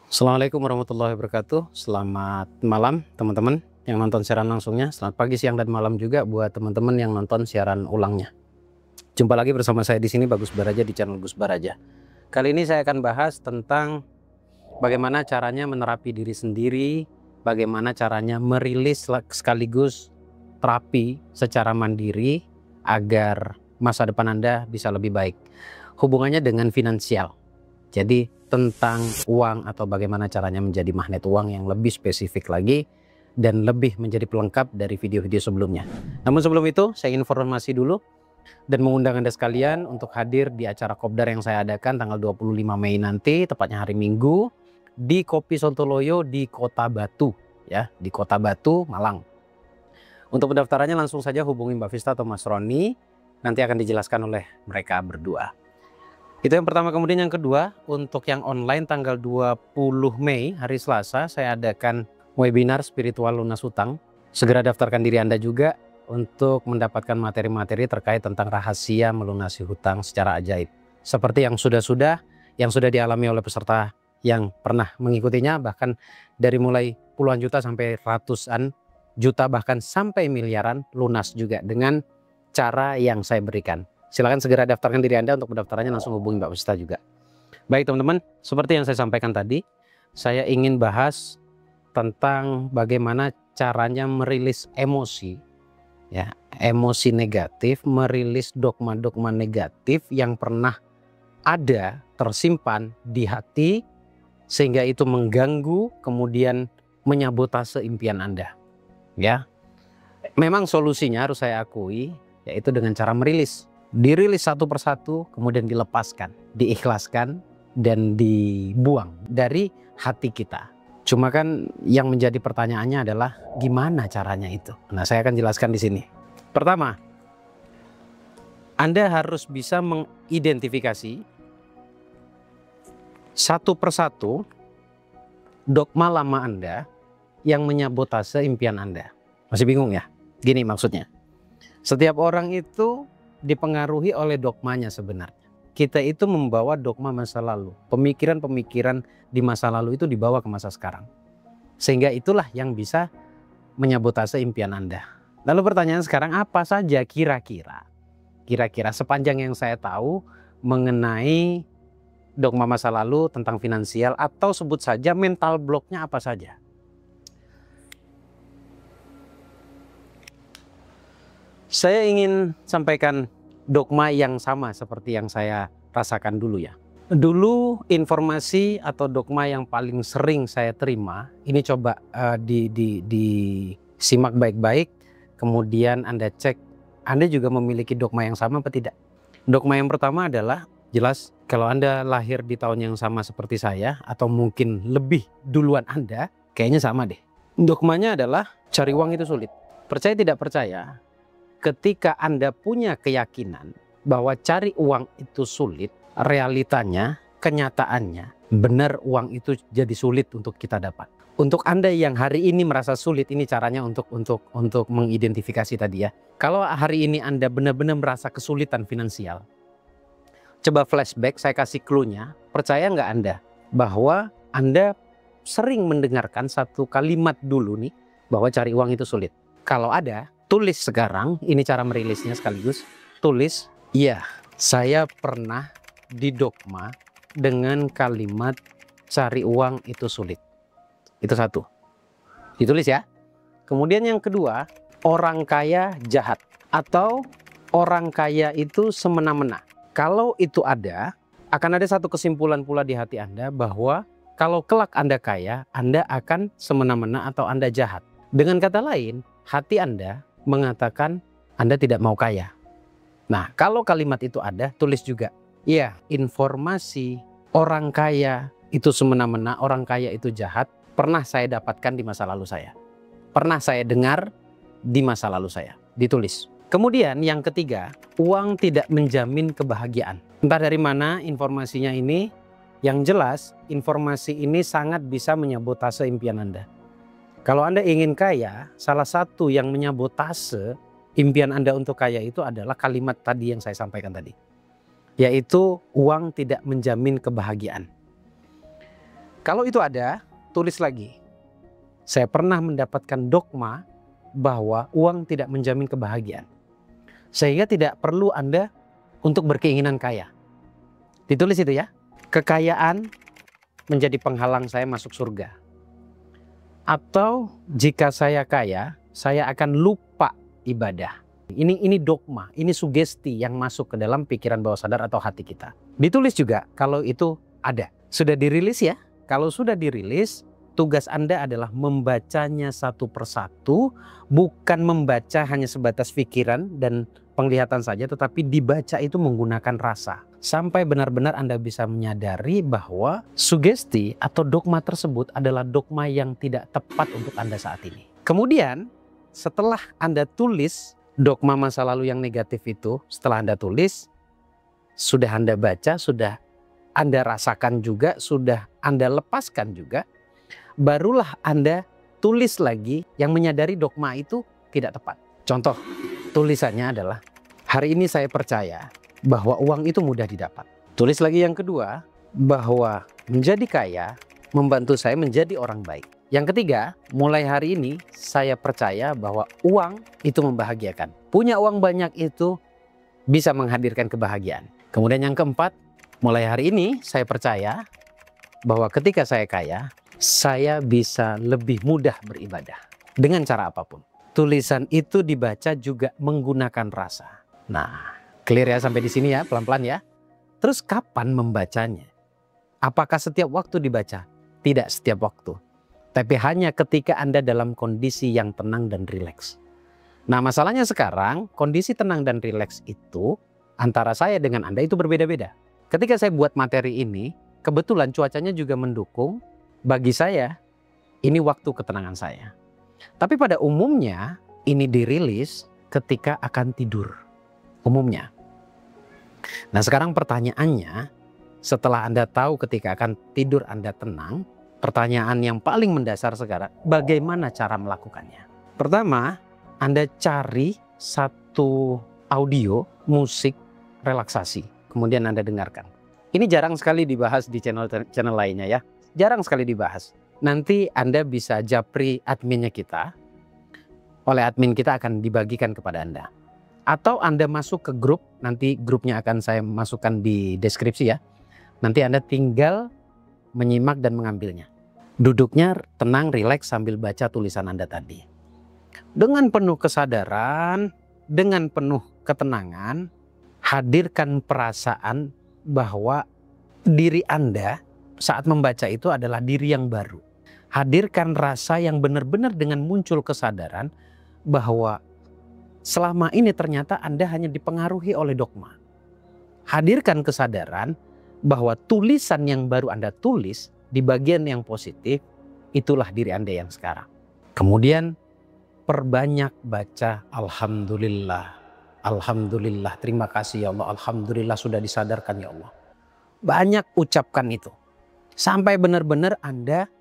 Assalamualaikum warahmatullahi wabarakatuh. Selamat malam teman-teman yang nonton siaran langsungnya. Selamat pagi, siang, dan malam juga buat teman-teman yang nonton siaran ulangnya. Jumpa lagi bersama saya di sini, Bagus Baraja, di channel Gus Baraja. Kali ini saya akan bahas tentang bagaimana caranya menerapi diri sendiri, bagaimana caranya merilis sekaligus terapi secara mandiri agar masa depan Anda bisa lebih baik. Hubungannya dengan finansial. Jadi tentang uang atau bagaimana caranya menjadi magnet uang yang lebih spesifik lagi dan lebih menjadi pelengkap dari video-video sebelumnya. Namun sebelum itu saya informasi dulu dan mengundang Anda sekalian untuk hadir di acara Kopdar yang saya adakan tanggal 25 Mei nanti, tepatnya hari Minggu, di Kopi Sontoloyo di Kota Batu, ya, di Kota Batu, Malang. Untuk pendaftarannya langsung saja hubungi Mbak Vista atau Mas Roni, nanti akan dijelaskan oleh mereka berdua. Itu yang pertama. Kemudian yang kedua, untuk yang online tanggal 20 Mei hari Selasa saya adakan webinar spiritual lunas hutang. Segera daftarkan diri Anda juga untuk mendapatkan materi-materi terkait tentang rahasia melunasi hutang secara ajaib. Seperti yang sudah dialami oleh peserta yang pernah mengikutinya, bahkan dari mulai puluhan juta sampai ratusan juta bahkan sampai miliaran lunas juga dengan cara yang saya berikan. Silakan segera daftarkan diri Anda. Untuk pendaftarannya langsung hubungi Mbak Vista juga. Baik teman-teman, seperti yang saya sampaikan tadi, saya ingin bahas tentang bagaimana caranya merilis emosi, ya, emosi negatif, merilis dogma-dogma negatif yang pernah ada tersimpan di hati sehingga itu mengganggu kemudian menyabotase impian Anda. Ya, memang solusinya harus saya akui yaitu dengan cara merilis. Dirilis satu persatu, kemudian dilepaskan, diikhlaskan, dan dibuang dari hati kita. Cuma kan yang menjadi pertanyaannya adalah gimana caranya itu? Nah, saya akan jelaskan di sini. Pertama, Anda harus bisa mengidentifikasi satu persatu dogma lama Anda yang menyabotase impian Anda. Masih bingung ya? Gini maksudnya. Setiap orang itu dipengaruhi oleh dogmanya sebenarnya. Kita itu membawa dogma masa lalu. Pemikiran-pemikiran di masa lalu itu dibawa ke masa sekarang. Sehingga itulah yang bisa menyabotase impian Anda. Lalu pertanyaan sekarang, apa saja kira-kira sepanjang yang saya tahu mengenai dogma masa lalu tentang finansial, atau sebut saja mental blocknya apa saja? Saya ingin sampaikan dogma yang sama seperti yang saya rasakan dulu ya. Dulu informasi atau dogma yang paling sering saya terima, ini coba disimak baik-baik, kemudian Anda cek, Anda juga memiliki dogma yang sama atau tidak. Dogma yang pertama adalah, jelas kalau Anda lahir di tahun yang sama seperti saya, atau mungkin lebih duluan Anda, kayaknya sama deh. Dogmanya adalah cari uang itu sulit. Percaya tidak percaya, ketika Anda punya keyakinan bahwa cari uang itu sulit, realitanya, kenyataannya, benar uang itu jadi sulit untuk kita dapat. Untuk Anda yang hari ini merasa sulit, ini caranya untuk mengidentifikasi tadi ya. Kalau hari ini Anda benar-benar merasa kesulitan finansial, coba flashback, saya kasih clue-nya. Percaya nggak Anda bahwa Anda sering mendengarkan satu kalimat dulu nih, bahwa cari uang itu sulit? Kalau ada, tulis sekarang, ini cara merilisnya sekaligus. Tulis, iya, saya pernah didogma dengan kalimat cari uang itu sulit. Itu satu. Ditulis ya. Kemudian yang kedua, orang kaya jahat atau orang kaya itu semena-mena. Kalau itu ada, akan ada satu kesimpulan pula di hati Anda bahwa kalau kelak Anda kaya, Anda akan semena-mena atau Anda jahat. Dengan kata lain, hati Anda mengatakan Anda tidak mau kaya. Nah, kalau kalimat itu ada, tulis juga, iya, informasi orang kaya itu semena-mena, orang kaya itu jahat, pernah saya dapatkan di masa lalu saya. Pernah saya dengar di masa lalu saya. Ditulis. Kemudian yang ketiga, uang tidak menjamin kebahagiaan. Entah dari mana informasinya ini, yang jelas informasi ini sangat bisa menyabotase impian Anda. Kalau Anda ingin kaya, salah satu yang menyabotase impian Anda untuk kaya itu adalah kalimat tadi yang saya sampaikan tadi. Yaitu uang tidak menjamin kebahagiaan. Kalau itu ada, tulis lagi. Saya pernah mendapatkan dogma bahwa uang tidak menjamin kebahagiaan. Sehingga tidak perlu Anda untuk berkeinginan kaya. Ditulis itu ya. Kekayaan menjadi penghalang saya masuk surga. Atau jika saya kaya, saya akan lupa ibadah. Ini dogma, ini sugesti yang masuk ke dalam pikiran bawah sadar atau hati kita. Ditulis juga kalau itu ada. Sudah dirilis ya? Kalau sudah dirilis, tugas Anda adalah membacanya satu persatu, bukan membaca hanya sebatas pikiran dan penglihatan saja, tetapi dibaca itu menggunakan rasa. Sampai benar-benar Anda bisa menyadari bahwa sugesti atau dogma tersebut adalah dogma yang tidak tepat untuk Anda saat ini. Kemudian setelah Anda tulis dogma masa lalu yang negatif itu, setelah Anda tulis, sudah Anda baca, sudah Anda rasakan juga, sudah Anda lepaskan juga, barulah Anda tulis lagi yang menyadari dogma itu tidak tepat. Contoh, tulisannya adalah, hari ini saya percaya bahwa uang itu mudah didapat. Tulis lagi yang kedua, bahwa menjadi kaya membantu saya menjadi orang baik. Yang ketiga, mulai hari ini saya percaya bahwa uang itu membahagiakan. Punya uang banyak itu bisa menghadirkan kebahagiaan. Kemudian yang keempat, mulai hari ini saya percaya bahwa ketika saya kaya, saya bisa lebih mudah beribadah. Dengan cara apapun. Tulisan itu dibaca juga menggunakan rasa. Nah, clear ya sampai di sini ya, pelan-pelan ya. Terus kapan membacanya? Apakah setiap waktu dibaca? Tidak setiap waktu. Tapi hanya ketika Anda dalam kondisi yang tenang dan rileks. Nah, masalahnya sekarang kondisi tenang dan rileks itu antara saya dengan Anda itu berbeda-beda. Ketika saya buat materi ini, kebetulan cuacanya juga mendukung. Bagi saya, ini waktu ketenangan saya. Tapi pada umumnya ini dirilis ketika akan tidur. Umumnya. Nah, sekarang pertanyaannya, setelah Anda tahu ketika akan tidur Anda tenang, pertanyaan yang paling mendasar sekarang, bagaimana cara melakukannya? Pertama, Anda cari satu audio, musik, relaksasi. Kemudian Anda dengarkan. Ini jarang sekali dibahas di channel lainnya ya. Jarang sekali dibahas. Nanti Anda bisa japri adminnya kita. Oleh admin kita akan dibagikan kepada Anda. Atau Anda masuk ke grup, nanti grupnya akan saya masukkan di deskripsi ya. Nanti Anda tinggal menyimak dan mengambilnya. Duduknya tenang, rileks sambil baca tulisan Anda tadi. Dengan penuh kesadaran, dengan penuh ketenangan, hadirkan perasaan bahwa diri Anda saat membaca itu adalah diri yang baru. Hadirkan rasa yang benar-benar dengan muncul kesadaran bahwa selama ini ternyata Anda hanya dipengaruhi oleh dogma. Hadirkan kesadaran bahwa tulisan yang baru Anda tulis di bagian yang positif, itulah diri Anda yang sekarang. Kemudian perbanyak baca Alhamdulillah. Alhamdulillah, terima kasih ya Allah. Alhamdulillah sudah disadarkan ya Allah. Banyak ucapkan itu. Sampai benar-benar Anda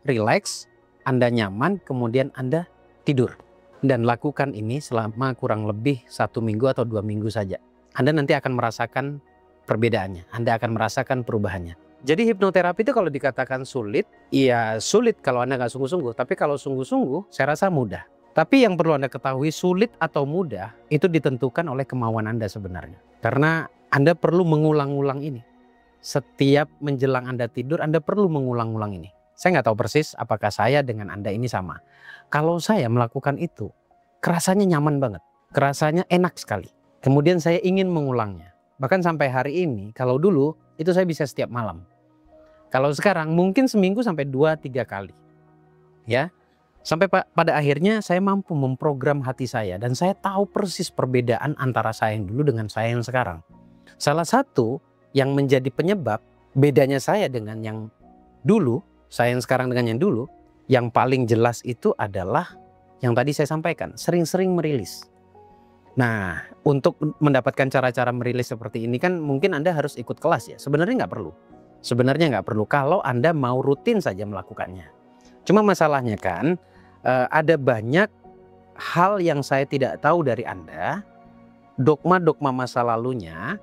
rileks, Anda nyaman, kemudian Anda tidur. Dan lakukan ini selama kurang lebih 1 minggu atau 2 minggu saja. Anda nanti akan merasakan perbedaannya. Anda akan merasakan perubahannya. Jadi hipnoterapi itu kalau dikatakan sulit, ya sulit kalau Anda nggak sungguh-sungguh. Tapi kalau sungguh-sungguh, saya rasa mudah. Tapi yang perlu Anda ketahui, sulit atau mudah itu ditentukan oleh kemauan Anda sebenarnya. Karena Anda perlu mengulang-ulang ini. Setiap menjelang Anda tidur, Anda perlu mengulang-ulang ini. Saya nggak tahu persis apakah saya dengan Anda ini sama. Kalau saya melakukan itu, kerasanya nyaman banget. Kerasanya enak sekali. Kemudian saya ingin mengulangnya. Bahkan sampai hari ini, kalau dulu itu saya bisa setiap malam. Kalau sekarang mungkin seminggu sampai 2-3 kali. Ya. Sampai pada akhirnya saya mampu memprogram hati saya. Dan saya tahu persis perbedaan antara saya yang dulu dengan saya yang sekarang. Salah satu yang menjadi penyebab bedanya saya dengan yang dulu, saya yang sekarang dengan yang dulu, yang paling jelas itu adalah yang tadi saya sampaikan, sering-sering merilis. Nah, untuk mendapatkan cara-cara merilis seperti ini kan mungkin Anda harus ikut kelas ya. Sebenarnya nggak perlu. Sebenarnya nggak perlu kalau Anda mau rutin saja melakukannya. Cuma masalahnya kan ada banyak hal yang saya tidak tahu dari Anda, dogma-dogma masa lalunya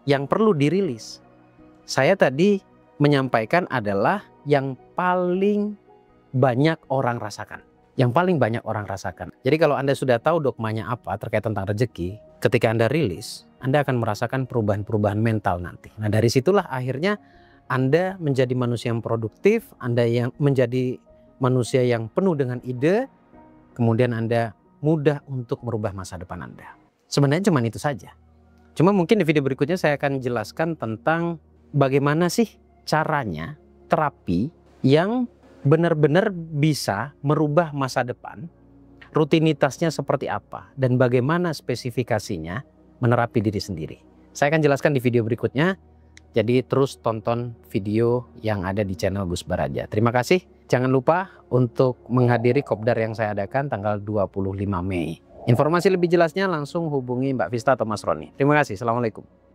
yang perlu dirilis. Saya tadi menyampaikan adalah yang paling banyak orang rasakan. Yang paling banyak orang rasakan. Jadi kalau Anda sudah tahu dogmanya apa terkait tentang rezeki, ketika Anda rilis, Anda akan merasakan perubahan-perubahan mental nanti. Nah dari situlah akhirnya Anda menjadi manusia yang produktif, Anda yang menjadi manusia yang penuh dengan ide, kemudian Anda mudah untuk merubah masa depan Anda. Sebenarnya cuma itu saja. Cuma mungkin di video berikutnya saya akan jelaskan tentang bagaimana sih caranya terapi yang benar-benar bisa merubah masa depan, rutinitasnya seperti apa, dan bagaimana spesifikasinya menerapi diri sendiri. Saya akan jelaskan di video berikutnya, jadi terus tonton video yang ada di channel Gus Baraja. Terima kasih, jangan lupa untuk menghadiri kopdar yang saya adakan tanggal 25 Mei. Informasi lebih jelasnya langsung hubungi Mbak Vista atau Mas Roni. Terima kasih, Assalamualaikum.